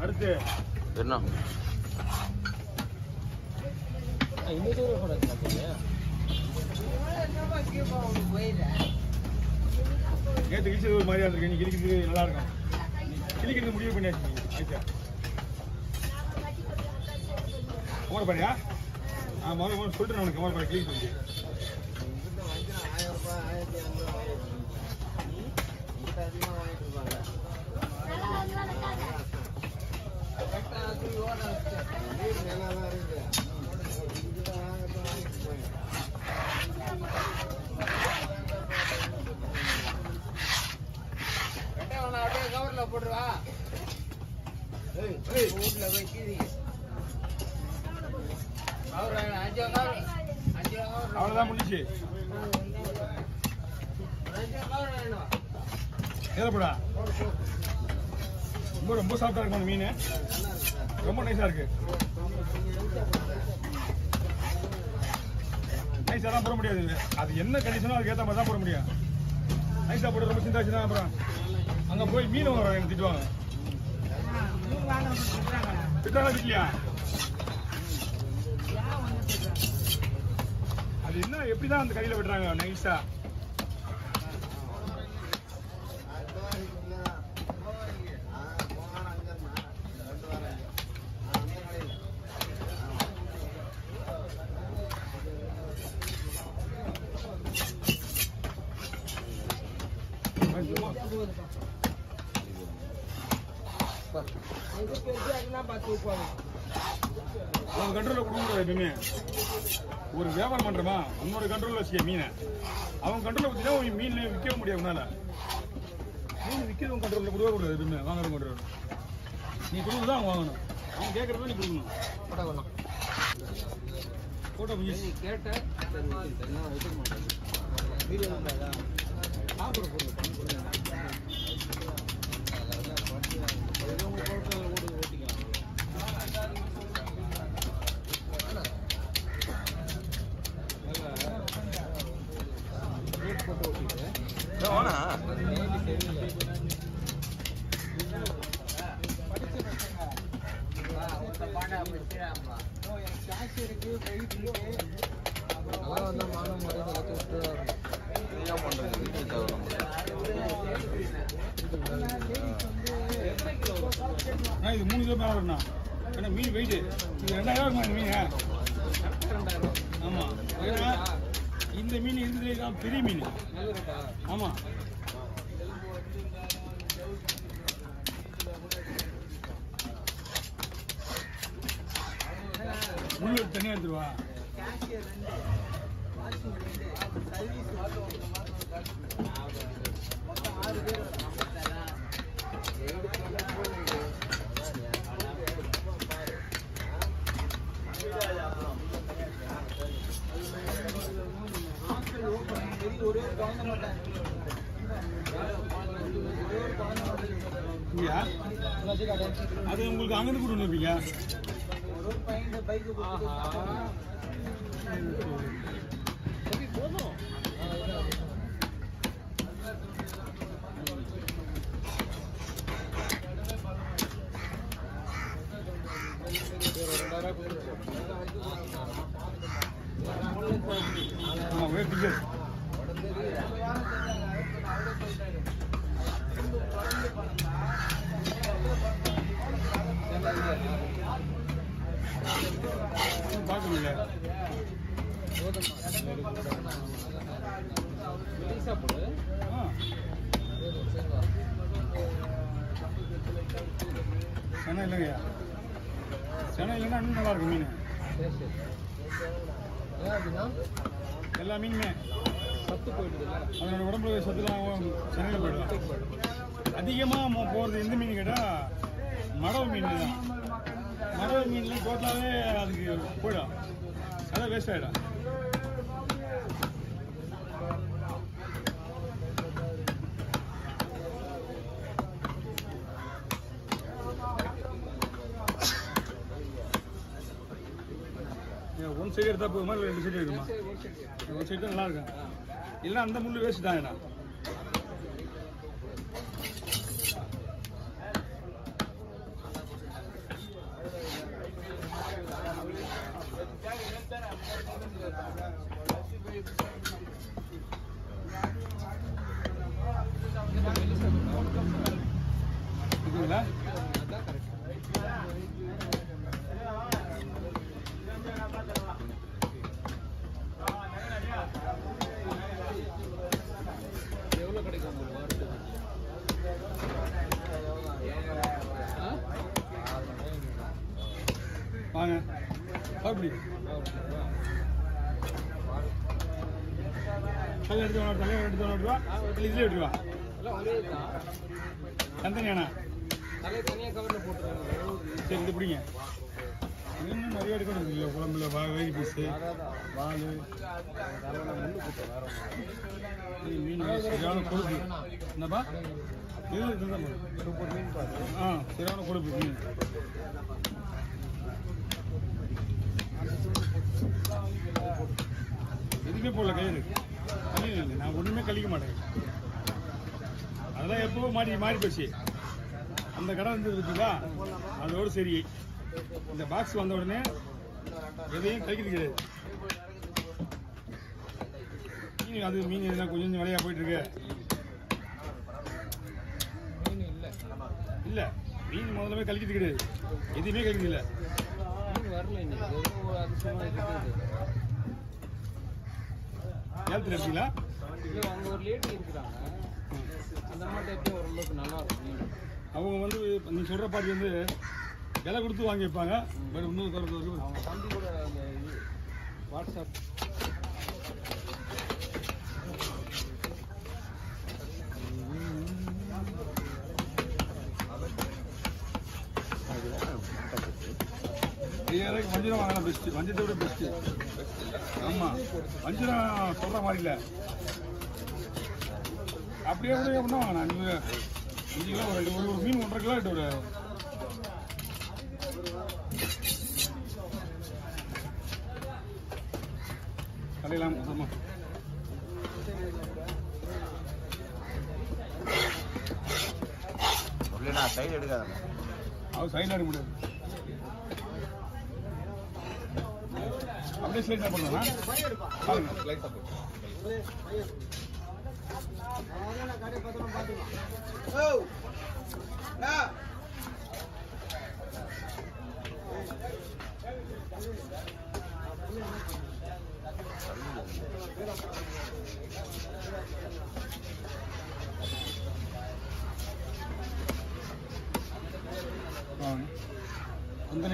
அடுத்து என்ன நேற்று கிழிச்சது ஒரு மாதிரியா இருக்கு. நீ கிழிக்கிறது நல்லா இருக்கும். கிழிக்கிறது முடிவு பண்ணியாச்சு. குமார் பாரியா? முதல்ல சொல்லிட்டு நான் குமார் பாரி கிளிக் பண்ணி கவர்ல போடுவா வீட்டுல போய் கீழே அவ்வளவுதான் முடிச்சு. ஏதப்படா ரொம்ப ரொம்ப சாஃப்டா இருக்கும் அந்த மீன். ரொம்ப நைஸா இருக்கு. நைஸா தான் போட முடியாது. அது என்ன கண்டிஷனோ அதுக்கு ஏற்ற மாதிரி தான் போட முடியும். நைஸா போட்டு ரொம்ப சிந்தாச்சுன்னா அப்புறம் அங்க போய் மீன் எனக்கு திட்டுவாங்க. திட்டாங்க திட்டலையா? அது என்ன எப்படிதான் அந்த கையில விடுறாங்க நைஸா? அவன் கண்ட்ரோல கொடுக்க எப்பயுமே ஒரு வியாபாரம் பண்றமா உன்னோட கண்ட்ரோல் வச்சுக்க மீனை. அவன் கண்ட்ரோல வச்சுதான் மீன் விற்க முடியாது. உன்னால மீன் விற்கிறவங்க கண்ட்ரோல்ல கொடுக்க கூடாது. எப்பயுமே வாங்குறவங்க கண்ட்ரோல். நீ கொடுக்குதான் அவங்க வாங்கணும். அவன் கேட்கறத நீ கொடுக்கணும். போட்டோ கேட்ட இது 3 கிலோ மேல வரும்ண்ணா. ஏன்னா மீன் வெயிட் இது 2000 இருக்குமா இந்த மீன்? ஆமா. இந்த மீன் இருக்கிறதுலே பெரிய மீன். ஆமா. முள்ளு தனியா எடுத்துருவா. அது உங்களுக்கு அங்கிருந்து கூட்டு வந்துருப்பீங்க. பாக்கல சென்னை இல்லையா? சென்னை இல்லைன்னா இன்னும் நல்லா இருக்கும் மீன். எல்லா மீனுமே சத்து போயிடுது. அதனோட உடம்புல சத்துலாம் சென்னையில் போயிடும். அதிகமாக போகிறது எந்த மீன் கேட்டால் மடவு மீன் தான். மடவு மீன்ல டோட்டலாகவே அதுக்கு போயிடும். அதான் வேஸ்ட் ஆகிடும். ஒன் சைடு எடுத்தா போகுமா இல்லை 2 சைடு இருக்குமா? ஒன் சைடு தான் நல்லா இருக்கும். இல்லை அந்த முள்ளு வேஸ்ட் தான். இல்லை அதான் கரெக்ட். எவ்வளோ கிடைக்கும் உங்களுக்கு வாரத்துக்கு? வாங்க அப்படி தலை எடுத்து வேணும், தலைவர் எடுத்து வேணுவா இதில் எடுத்துவா எல்லாம் ஒரே தான். தந்தனியாண்ணா. தலை தனியாக கவரில் போட்டுருவாங்க. சரி இது பிடிங்க. இன்னும் நிறைய எடுக்கணும் இல்லை குழம்புல வேகி பீஸு வால் மீன் சரியான கொழுப்பு. என்னப்பா இது இதுதான் சூப்பர் மீன் பாரு. சரியான கொழுப்பு மீன். எதுவுமே போடல கயிறு கழிவு இல்லை. நான் ஒன்றுமே கழிக்க மாட்டேன். அதெல்லாம் எப்போ மாறி போச்சு. அந்த கடை இருந்தது இருக்குதா அதோடு சரி. இந்த பாக்ஸ் வந்த உடனே எதையும் கழிக்கிறது கிடையாது. மீன் அது மீன் எதுனா கொஞ்சம் விலையா போயிட்டு இருக்கு. மீன் இல்லை இல்லை மீன் முதல்ல கழிக்கிறது கிடையாது. எதுவுமே கழிக்கிறது இல்லை. மீன் வரல இன்னைக்கு. எதுவும் அதிசயமாக இருக்குது. ஏலத்தில் எடுத்தீங்களா? இல்லை அங்கே ஒரு லேடி இருக்கிறாங்க. அந்த மாதிரி எப்பயும் ஓரளவுக்கு நல்லா இருக்கும் மீன். அவங்க வந்து நீ சொல்கிற பாட்டி வந்து விலை கொடுத்து வாங்கி வைப்பாங்க. பட் இன்னும் தரது வரைக்கும் அவங்க தம்பி கூட அந்த இது வாட்ஸ்அப் வஞ்சிரம் வாங்கலாம் பெஸ்ட்டு. வஞ்சத்தை விட பெஸ்ட்டு. ஆமாம் வஞ்சிரம் சொல்கிற மாதிரி இல்லை. அப்படியே கூட எப்படின்னா வாங்கண்ணா. நீங்கள் 5 கிலோ ஒரு மீன் 1.5 கிலோ கிட்ட ஒரு கடையெல்லாம் ஆமாம். சைடு எடுக்காத அவர் சைடில் எடுக்க முடியாது. அப்படியே ஸ்லைட்டாக பண்ணுறேன் பாருங்க. லைட்டாக போட்டு அந்த